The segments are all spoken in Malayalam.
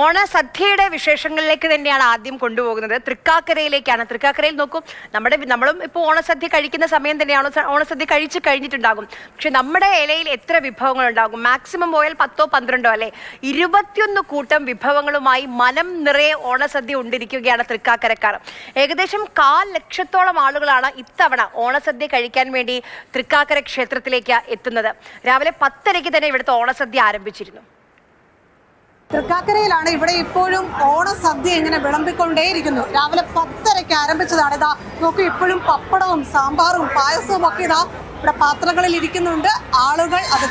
ഓണസദ്യയുടെ വിശേഷങ്ങളിലേക്ക് തന്നെയാണ് ആദ്യം കൊണ്ടുപോകുന്നത്. തൃക്കാക്കരയിലേക്കാണ്. തൃക്കാക്കരയിൽ നോക്കും, നമ്മളും ഇപ്പോൾ ഓണസദ്യ കഴിക്കുന്ന സമയം തന്നെയാണ്. ഓണസദ്യ കഴിച്ച് കഴിഞ്ഞിട്ടുണ്ടാകും. പക്ഷെ നമ്മുടെ ഇലയിൽ എത്ര വിഭവങ്ങൾ ഉണ്ടാകും? മാക്സിമം പോയാൽ 10-12 അല്ലെ, 21 കൂട്ടം വിഭവങ്ങളുമായി മനം നിറയെ ഓണസദ്യ ഉണ്ടിരിക്കുകയാണ് തൃക്കാക്കരക്കാർ. ഏകദേശം 1/4 ലക്ഷത്തോളം ആളുകളാണ് ഇത്തവണ ഓണസദ്യ കഴിക്കാൻ വേണ്ടി തൃക്കാക്കര ക്ഷേത്രത്തിലേക്ക് എത്തുന്നത്. രാവിലെ 10:30 തന്നെ ഇവിടുത്തെ ഓണസദ്യ ആരംഭിച്ചിരുന്നു. തൃക്കാക്കരയിലാണ്. ഇവിടെ ഇപ്പോഴും ഓണസദ്യ ഇങ്ങനെ വിളമ്പിക്കൊണ്ടേയിരിക്കുന്നു. രാവിലെ 10:30 ആരംഭിച്ചതാണ്. ഇതാ നോക്കൂ, ഇപ്പോഴും പപ്പടവും സാമ്പാറും പായസവും ഒക്കെ ഇതാ ഇവിടെ പാത്രങ്ങളിൽ ഇരിക്കുന്നുണ്ട്. ആളുകൾ അത്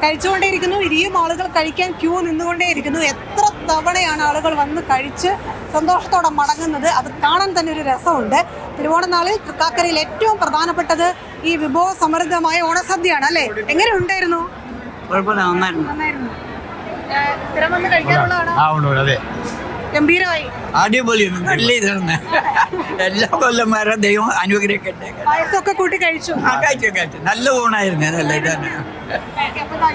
കഴിച്ചുകൊണ്ടേയിരിക്കുന്നു. ഇനിയും ആളുകൾ കഴിക്കാൻ ക്യൂ നിന്നുകൊണ്ടേയിരിക്കുന്നു. എത്ര തവണയാണ് ആളുകൾ വന്ന് കഴിച്ച് സന്തോഷത്തോടെ മടങ്ങുന്നത്. അത് കാണാൻ തന്നെ ഒരു രസമുണ്ട്. തിരുവോണനാളിൽ തൃക്കാക്കരയിൽ ഏറ്റവും പ്രധാനപ്പെട്ടത് ഈ വിഭവ സമൃദ്ധമായ ഓണസദ്യയാണ് അല്ലേ? എങ്ങനെ ഉണ്ടായിരുന്നു? ഗംഭീരമായി, അടിപൊളി, നല്ല ഇതാണ്. എല്ലാ കൊല്ലന്മാരും ദൈവം അനുഗ്രഹിക്കട്ടെ. പായസമൊക്കെ കൂട്ടി കഴിച്ചു. നല്ല ഊണായിരുന്നു. നല്ല ഇതാണ്.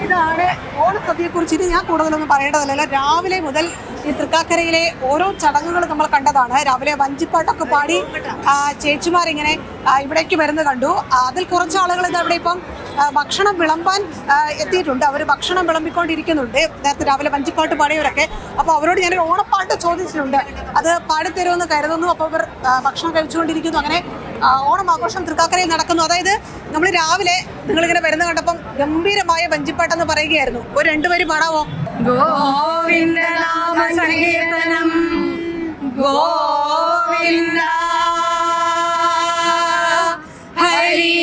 ഇതാണ് ഓണസദ്യയെ കുറിച്ചിട്ട് ഞാൻ കൂടുതലൊന്നും പറയേണ്ടതല്ല. രാവിലെ മുതൽ ഈ തൃക്കാക്കരയിലെ ഓരോ ചടങ്ങുകൾ നമ്മൾ കണ്ടതാണ്. രാവിലെ വഞ്ചിപ്പാട്ടൊക്കെ പാടി ചേച്ചിമാരിങ്ങനെ ഇവിടേക്ക് വരുന്നത് കണ്ടു. അതിൽ കുറച്ച് ആളുകൾ ഇവിടെ ഇപ്പം ഭക്ഷണം വിളമ്പാൻ എത്തിയിട്ടുണ്ട്. അവർ ഭക്ഷണം വിളമ്പിക്കൊണ്ടിരിക്കുന്നുണ്ട്. നേരത്തെ രാവിലെ വഞ്ചിപ്പാട്ട് പാടിയവരൊക്കെ. അപ്പോൾ അവരോട് ഞാനൊരു ഓണപ്പാട്ട് ചോദിച്ചിട്ടുണ്ട്. അത് പാടിത്തരുമെന്ന് കരുതുന്നു. അപ്പോൾ അവർ ഭക്ഷണം കഴിച്ചുകൊണ്ടിരിക്കുന്നു. അങ്ങനെ ഓണം ആഘോഷം തൃക്കാക്കരയിൽ നടക്കുന്നു. അതായത് നമ്മൾ രാവിലെ നിങ്ങളിങ്ങനെ വരുന്ന കണ്ടപ്പം ഗംഭീരമായ വഞ്ചിപ്പാട്ടെന്ന് പറയുകയായിരുന്നു. ഒരു 2 വരി പാടാവോ? ഗോവിന്ദ നാമ സങ്കീർത്തനം ഗോവിന്ദ ഹരി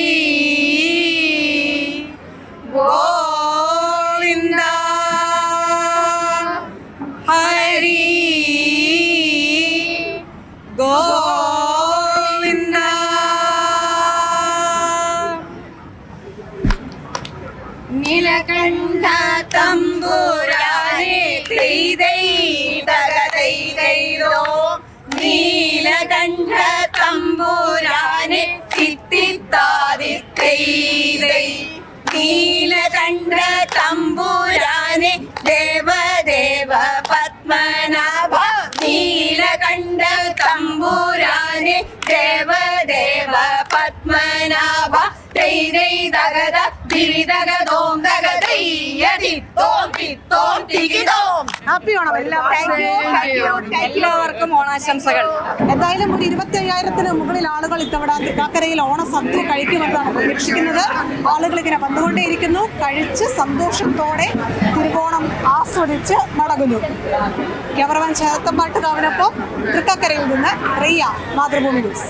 ഗോവിന്ദ ഹരി ഗോവിന്ദ. നീലകണ്ഠ തമ്പുരാനെ ോ നീലകണ്ഠ തമ്പുരാനെ തിത്തിത്താതിത്തൈ നീലകണ്ഠ തമ്പുരാനെ ദേവദേവ പത്മനാഭ നീലകണ്ഠ തമ്പുരാനെ ദേവദേവ പത്മനാഭ തൈ തൈ തകത തിരിതകതോം തകതയ്യതിത്തോം തിത്തോം തികിതോം. ഹാപ്പി ഓണം. എല്ലാവർക്കും ഓണാശംസകൾ. എന്തായാലും ഒരു 25,000-ന് മുകളിൽ ആളുകൾ ഇത്തവണ തൃക്കാക്കരയിൽ ഓണസദ്യ കഴിക്കുമെന്നാണ് പ്രതീക്ഷിക്കുന്നത്. ആളുകൾ ഇങ്ങനെ വന്നുകൊണ്ടേയിരിക്കുന്നു. കഴിച്ച് സന്തോഷത്തോടെ തിരുവോണം ആസ്വദിച്ച് മടങ്ങുന്നു. ക്യാമറമാൻ ചേർത്തമ്പാട്ടുകാവിനൊപ്പം തൃക്കാക്കരയിൽ നിന്ന് റിയ, മാതൃഭൂമി ന്യൂസ്.